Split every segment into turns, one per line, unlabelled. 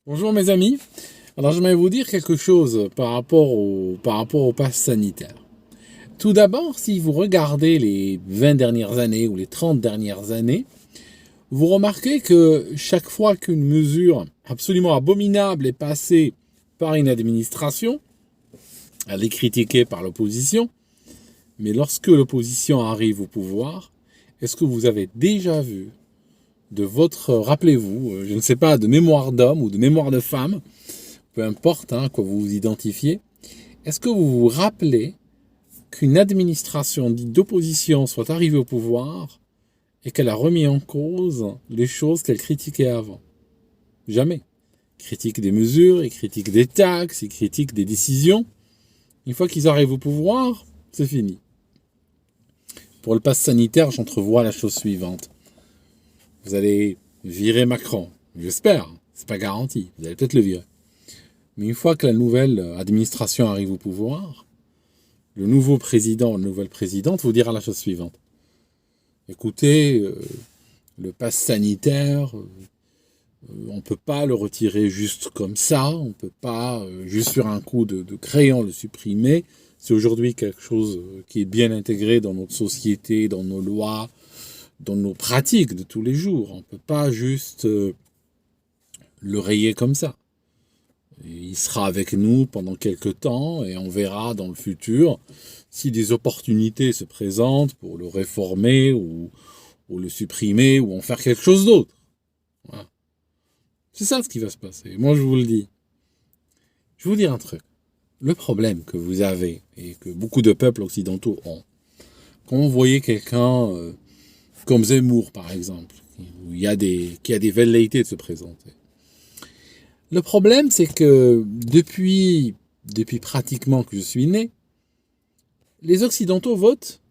Bonjour mes amis. Alors j'aimerais vous dire quelque chose par rapport au pass sanitaire. Tout d'abord, si vous regardez les 20 dernières années ou les 30 dernières années, vous remarquez que chaque fois qu'une mesure absolument abominable est passée par une administration, elle est critiquée par l'opposition, mais lorsque l'opposition arrive au pouvoir, est-ce que vous avez déjà vu rappelez-vous, je ne sais pas, de mémoire d'homme ou de mémoire de femme, peu importe quoi vous vous identifiez, est-ce que vous vous rappelez qu'une administration dite d'opposition soit arrivée au pouvoir et qu'elle a remis en cause les choses qu'elle critiquait avant? Jamais. Ils critiquent des mesures, ils critiquent des taxes, ils critiquent des décisions. Une fois qu'ils arrivent au pouvoir, c'est fini. Pour le pass sanitaire, j'entrevois la chose suivante. Vous allez virer Macron. J'espère. C'est pas garanti. Vous allez peut-être le virer. Mais une fois que la nouvelle administration arrive au pouvoir, le nouveau président, la nouvelle présidente vous dira la chose suivante. Écoutez, le pass sanitaire, on ne peut pas le retirer juste comme ça, on ne peut pas juste sur un coup de crayon le supprimer. C'est aujourd'hui quelque chose qui est bien intégré dans notre société, dans nos lois, dans nos pratiques de tous les jours. On ne peut pas juste le rayer comme ça. Il sera avec nous pendant quelques temps et on verra dans le futur si des opportunités se présentent pour le réformer ou le supprimer ou en faire quelque chose d'autre. Voilà. C'est ça ce qui va se passer. Moi, je vous le dis. Je vais vous dire un truc. Le problème que vous avez et que beaucoup de peuples occidentaux ont, quand vous voyez quelqu'un comme Zemmour, par exemple, qui a des velléités de se présenter, le problème, c'est que depuis pratiquement que je suis né, les Occidentaux votent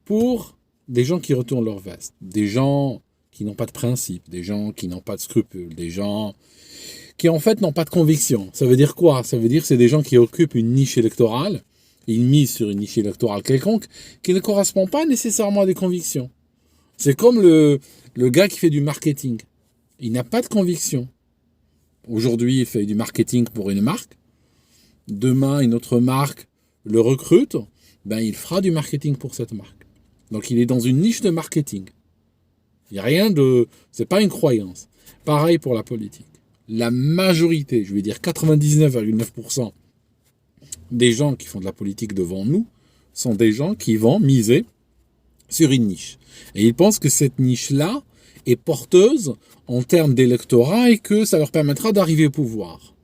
pour des gens qui retournent leur veste, des gens qui n'ont pas de principe, des gens qui n'ont pas de scrupules, des gens qui en fait n'ont pas de conviction. Ça veut dire quoi? Ça veut dire que c'est des gens qui occupent une niche électorale, ils misent sur une niche électorale quelconque, qui ne correspond pas nécessairement à des convictions. C'est comme le gars qui fait du marketing. Il n'a pas de conviction. Aujourd'hui, il fait du marketing pour une marque. Demain, une autre marque le recrute. Il fera du marketing pour cette marque. Donc, il est dans une niche de marketing. Il n'y a rien de... C'est pas une croyance. Pareil pour la politique. La majorité, je vais dire 99,9% des gens qui font de la politique devant nous sont des gens qui vont miser sur une niche. Et ils pensent que cette niche-là est porteuse en termes d'électorat et que ça leur permettra d'arriver au pouvoir.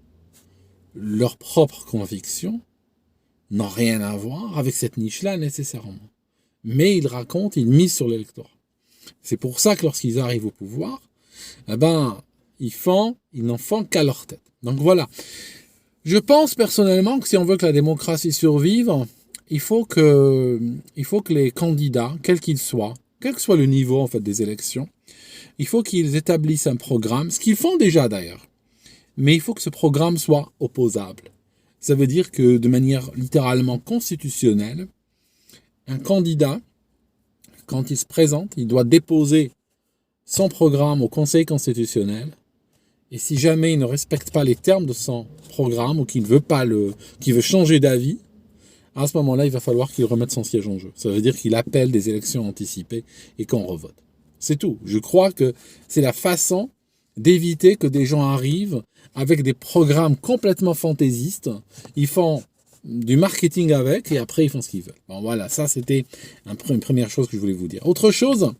Leurs propres convictions n'ont rien à voir avec cette niche-là nécessairement. Mais ils racontent, ils misent sur l'électorat. C'est pour ça que lorsqu'ils arrivent au pouvoir, ils n'en font qu'à leur tête. Donc voilà. Je pense personnellement que si on veut que la démocratie survive, il faut que les candidats, quels qu'ils soient, quel que soit le niveau en fait des élections, il faut qu'ils établissent un programme, ce qu'ils font déjà d'ailleurs. Mais il faut que ce programme soit opposable. Ça veut dire que de manière littéralement constitutionnelle, un candidat, quand il se présente, il doit déposer son programme au Conseil constitutionnel. Et si jamais il ne respecte pas les termes de son programme ou qu'il veut changer d'avis, à ce moment-là, il va falloir qu'il remette son siège en jeu. Ça veut dire qu'il appelle des élections anticipées et qu'on revote. C'est tout. Je crois que c'est la façon d'éviter que des gens arrivent avec des programmes complètement fantaisistes. Ils font du marketing avec et après ils font ce qu'ils veulent. Bon voilà, ça c'était une première chose que je voulais vous dire. Autre chose,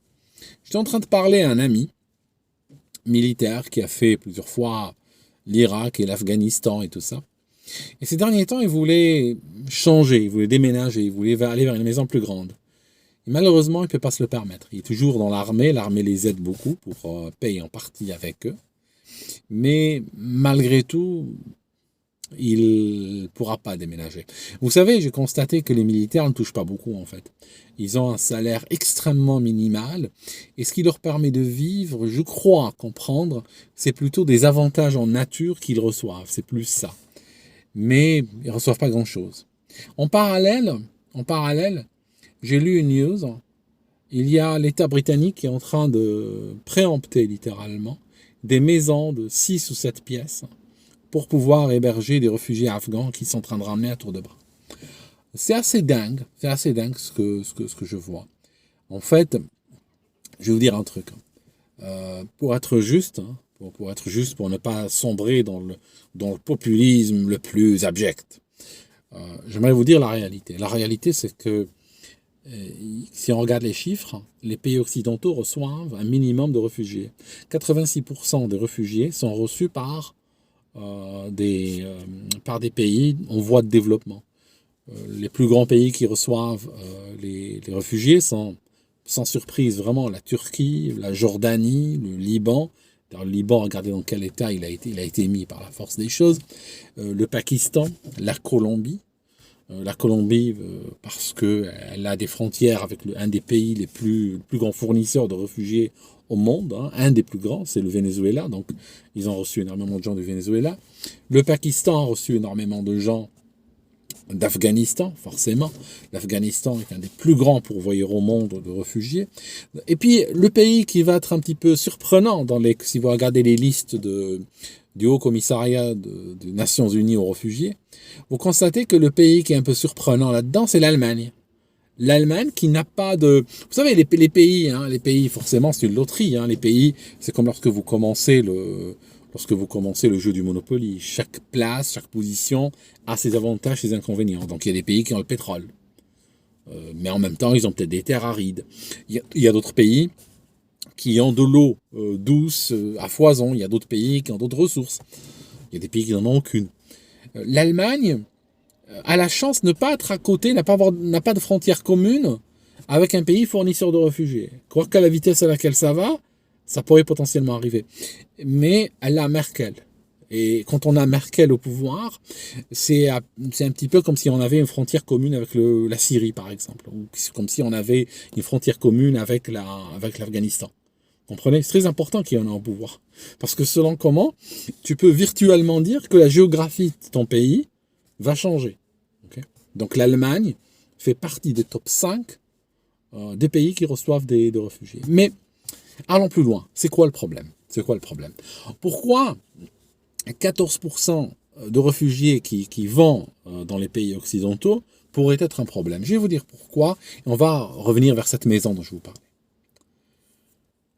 j'étais en train de parler à un ami militaire qui a fait plusieurs fois l'Irak et l'Afghanistan et tout ça. Et ces derniers temps, il voulait changer, il voulait déménager, il voulait aller vers une maison plus grande. Et malheureusement, il ne peut pas se le permettre. Il est toujours dans l'armée les aide beaucoup pour payer en partie avec eux. Mais malgré tout, il ne pourra pas déménager. Vous savez, j'ai constaté que les militaires ne touchent pas beaucoup en fait. Ils ont un salaire extrêmement minimal et ce qui leur permet de vivre, je crois comprendre, c'est plutôt des avantages en nature qu'ils reçoivent. C'est plus ça. Mais ils ne reçoivent pas grand-chose. En parallèle, j'ai lu une news. Il y a l'État britannique qui est en train de préempter littéralement des maisons de 6 ou 7 pièces pour pouvoir héberger des réfugiés afghans qui sont en train de ramener à tour de bras. C'est assez dingue ce que je vois. En fait, je vais vous dire un truc. Pour être juste, pour ne pas sombrer dans le populisme le plus abject, j'aimerais vous dire la réalité. La réalité, c'est que si on regarde les chiffres, les pays occidentaux reçoivent un minimum de réfugiés. 86% des réfugiés sont reçus par des pays en voie de développement. Les plus grands pays qui reçoivent les réfugiés sont, sans surprise, vraiment la Turquie, la Jordanie, le Liban. Dans le Liban, regardez dans quel état il a été mis par la force des choses. Le Pakistan, la Colombie. La Colombie, parce qu'elle a des frontières avec un des pays les plus grands fournisseurs de réfugiés au monde, hein, un des plus grands, c'est le Venezuela, donc ils ont reçu énormément de gens du Venezuela. Le Pakistan a reçu énormément de gens d'Afghanistan, forcément. L'Afghanistan est un des plus grands pourvoyeurs au monde de réfugiés. Et puis, le pays qui va être un petit peu surprenant, si vous regardez les listes du Haut Commissariat des Nations Unies aux réfugiés, vous constatez que le pays qui est un peu surprenant là-dedans, c'est l'Allemagne. L'Allemagne qui n'a pas de... Vous savez, les pays, forcément, c'est une loterie. Hein, les pays, c'est comme lorsque vous commencez le jeu du Monopoly. Chaque place, chaque position a ses avantages, ses inconvénients. Donc il y a des pays qui ont le pétrole. Mais en même temps, ils ont peut-être des terres arides. Il y a d'autres pays qui ont de l'eau douce à foison. Il y a d'autres pays qui ont d'autres ressources. Il y a des pays qui n'en ont aucune. L'Allemagne a la chance de ne pas être à côté, n'a pas de frontière commune avec un pays fournisseur de réfugiés. Croire qu'à la vitesse à laquelle ça va, ça pourrait potentiellement arriver. Mais elle a Merkel. Et quand on a Merkel au pouvoir, c'est un petit peu comme si on avait une frontière commune avec la Syrie, par exemple. Ou comme si on avait une frontière commune avec l'Afghanistan. Vous comprenez? C'est très important qu'il y en ait au pouvoir. Parce que selon comment, tu peux virtuellement dire que la géographie de ton pays va changer. Okay? Donc l'Allemagne fait partie des top 5 des pays qui reçoivent des réfugiés. Mais allons plus loin. C'est quoi le problème? Pourquoi 14% de réfugiés qui vont dans les pays occidentaux pourrait être un problème? Je vais vous dire pourquoi. Et on va revenir vers cette maison dont je vous parlais.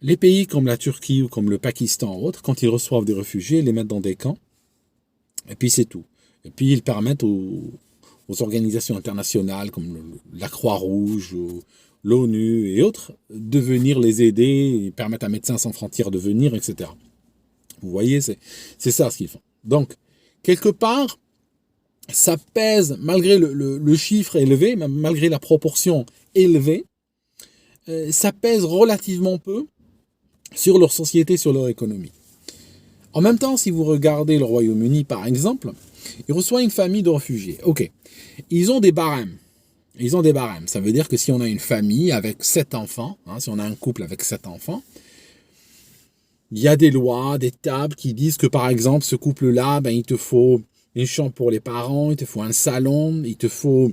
Les pays comme la Turquie ou comme le Pakistan ou autres, quand ils reçoivent des réfugiés, ils les mettent dans des camps. Et puis c'est tout. Et puis ils permettent aux organisations internationales comme la Croix-Rouge, l'ONU et autres de venir les aider, ils permettent à Médecins sans frontières de venir, etc. Vous voyez, c'est ça ce qu'ils font. Donc, quelque part, ça pèse, malgré le chiffre élevé, malgré la proportion élevée, ça pèse relativement peu sur leur société, sur leur économie. En même temps, si vous regardez le Royaume-Uni, par exemple, il reçoit une famille de réfugiés. Ok, ils ont des barèmes. Ça veut dire que si on a une famille avec 7 enfants, si on a un couple avec 7 enfants, il y a des lois, des tables qui disent que, par exemple, ce couple-là, il te faut une chambre pour les parents, il te faut un salon, il te faut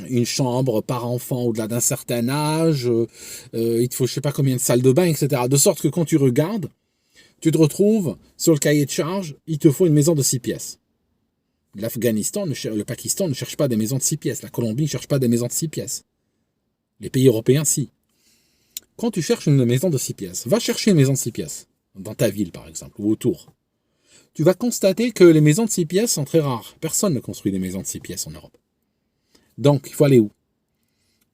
une chambre par enfant au-delà d'un certain âge, il te faut je ne sais pas combien de salles de bain, etc. De sorte que quand tu regardes, tu te retrouves sur le cahier de charge, il te faut une maison de 6 pièces. L'Afghanistan, le Pakistan ne cherche pas des maisons de 6 pièces. La Colombie ne cherche pas des maisons de 6 pièces. Les pays européens, si. Quand tu cherches une maison de 6 pièces, va chercher une maison de 6 pièces, dans ta ville par exemple, ou autour. Tu vas constater que les maisons de 6 pièces sont très rares. Personne ne construit des maisons de 6 pièces en Europe. Donc, il faut aller où?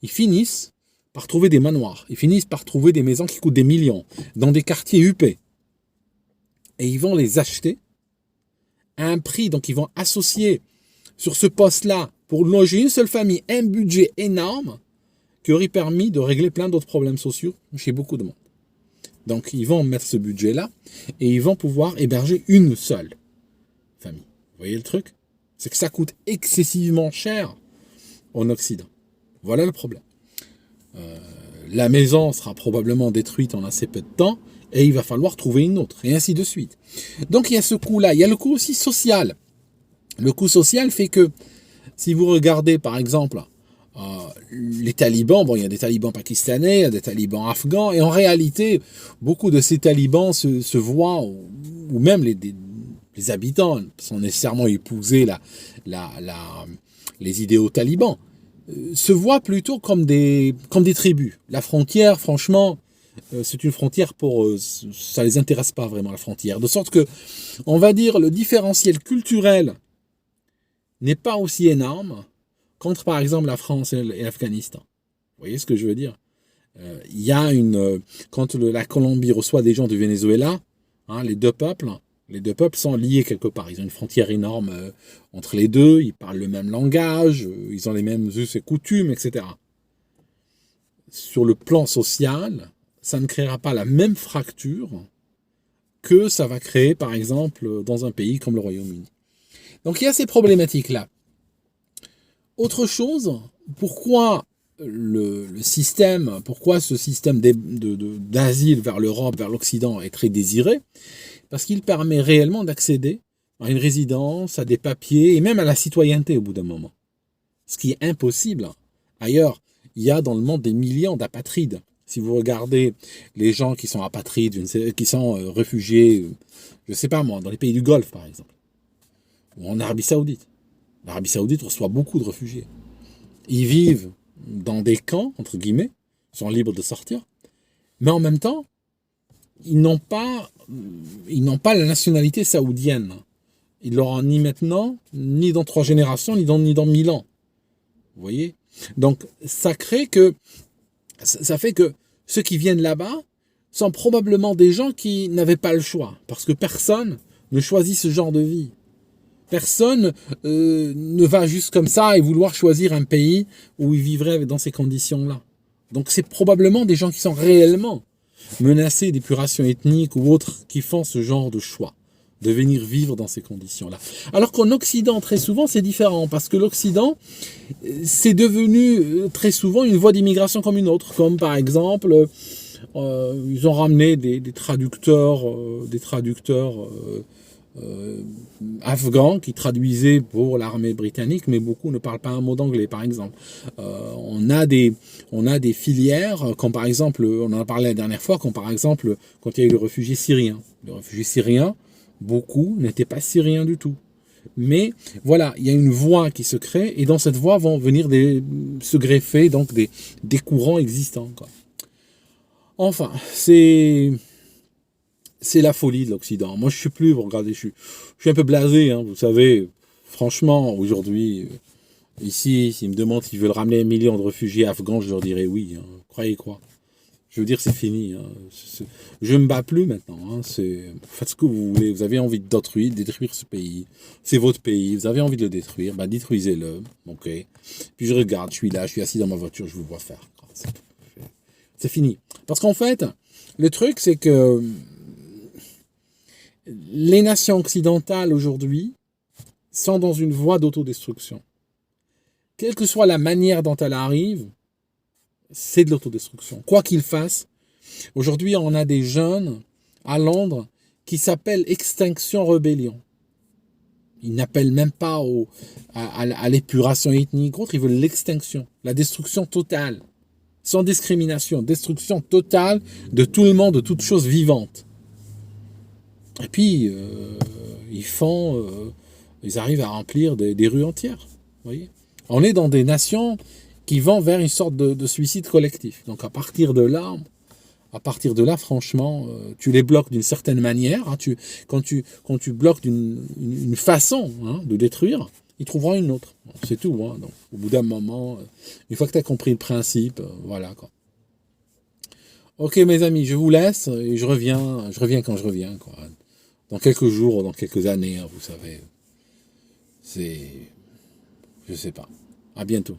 Ils finissent par trouver des manoirs. Ils finissent par trouver des maisons qui coûtent des millions, dans des quartiers huppés. Et ils vont les acheter à un prix, donc ils vont associer sur ce poste-là, pour loger une seule famille, un budget énorme qui aurait permis de régler plein d'autres problèmes sociaux chez beaucoup de monde. Donc ils vont mettre ce budget-là et ils vont pouvoir héberger une seule famille. Vous voyez le truc? C'est que ça coûte excessivement cher en Occident. Voilà le problème. La maison sera probablement détruite en assez peu de temps, et il va falloir trouver une autre, et ainsi de suite. Donc il y a ce coût-là. Il y a le coût aussi social. Le coût social fait que, si vous regardez par exemple les talibans, bon, il y a des talibans pakistanais, il y a des talibans afghans, et en réalité, beaucoup de ces talibans se voient, ou même les habitants, sans nécessairement épouser les idéaux talibans, se voient plutôt comme des tribus. La frontière, franchement, c'est une frontière pour eux. Ça les intéresse pas vraiment, la frontière. De sorte que, on va dire, le différentiel culturel n'est pas aussi énorme contre, par exemple, la France et l'Afghanistan. Vous voyez ce que je veux dire? Il y a quand la Colombie reçoit des gens du Venezuela, hein, les deux peuples sont liés quelque part. Ils ont une frontière énorme entre les deux, ils parlent le même langage, ils ont les mêmes us et coutumes, etc. Sur le plan social, ça ne créera pas la même fracture que ça va créer, par exemple, dans un pays comme le Royaume-Uni. Donc il y a ces problématiques-là. Autre chose, pourquoi pourquoi ce système d'asile vers l'Europe, vers l'Occident est très désiré? Parce qu'il permet réellement d'accéder à une résidence, à des papiers et même à la citoyenneté au bout d'un moment. Ce qui est impossible ailleurs. Il y a dans le monde des millions d'apatrides. Si vous regardez les gens qui sont apatrides, qui sont réfugiés, je ne sais pas moi, dans les pays du Golfe par exemple, ou en Arabie Saoudite. L'Arabie Saoudite reçoit beaucoup de réfugiés. Ils vivent dans des camps, entre guillemets, sont libres de sortir, mais en même temps, ils n'ont pas la nationalité saoudienne. Ils l'auront ni maintenant, ni dans 3 générations, ni dans 1000 ans. Vous voyez? Donc, ça fait que ceux qui viennent là-bas sont probablement des gens qui n'avaient pas le choix, parce que personne ne choisit ce genre de vie. Personne ne va juste comme ça et vouloir choisir un pays où il vivrait dans ces conditions-là. Donc c'est probablement des gens qui sont réellement menacés d'épuration ethnique ou autres qui font ce genre de choix, de venir vivre dans ces conditions-là. Alors qu'en Occident, très souvent, c'est différent, parce que l'Occident, c'est devenu très souvent une voie d'immigration comme une autre, comme par exemple, ils ont ramené des traducteurs afghans qui traduisaient pour l'armée britannique, mais beaucoup ne parlent pas un mot d'anglais, par exemple. On a des filières, comme par exemple, on en a parlé la dernière fois, comme par exemple, quand il y a eu le réfugié syrien. Le réfugié syrien, beaucoup n'étaient pas syriens du tout. Mais voilà, il y a une voie qui se crée, et dans cette voie vont venir se greffer donc des courants existants, quoi. Enfin, c'est la folie de l'Occident. Moi, je suis plus, vous regardez, je suis un peu blasé, hein, vous savez. Franchement, aujourd'hui, ici, s'ils me demandent s'ils veulent ramener 1 million de réfugiés afghans, je leur dirais oui. Hein. Croyez quoi? Je veux dire, c'est fini. Hein. Je ne me bats plus maintenant. Hein. Faites ce que vous voulez. Vous avez envie de détruire ce pays. C'est votre pays. Vous avez envie de le détruire. Bah, détruisez-le. Ok. Puis je regarde. Je suis là. Je suis assis dans ma voiture. Je vous vois faire. C'est fini. Parce qu'en fait, le truc, c'est que les nations occidentales aujourd'hui sont dans une voie d'autodestruction. Quelle que soit la manière dont elle arrive, c'est de l'autodestruction. Quoi qu'ils fassent, aujourd'hui on a des jeunes à Londres qui s'appellent Extinction Rebellion. Ils n'appellent même pas à l'épuration ethnique, autre, ils veulent l'extinction, la destruction totale, sans discrimination, destruction totale de tout le monde, de toute chose vivante. Et puis, ils arrivent à remplir des rues entières. Vous voyez, on est dans des nations qui vont vers une sorte de suicide collectif. Donc à partir de là, franchement, tu les bloques d'une certaine manière. Hein, quand tu bloques une façon de détruire, ils trouveront une autre. C'est tout. Hein, donc, au bout d'un moment, une fois que tu as compris le principe, voilà quoi. Ok mes amis, je vous laisse et je reviens quand je reviens, quoi. Dans quelques jours ou dans quelques années, hein, vous savez. Je sais pas. À bientôt.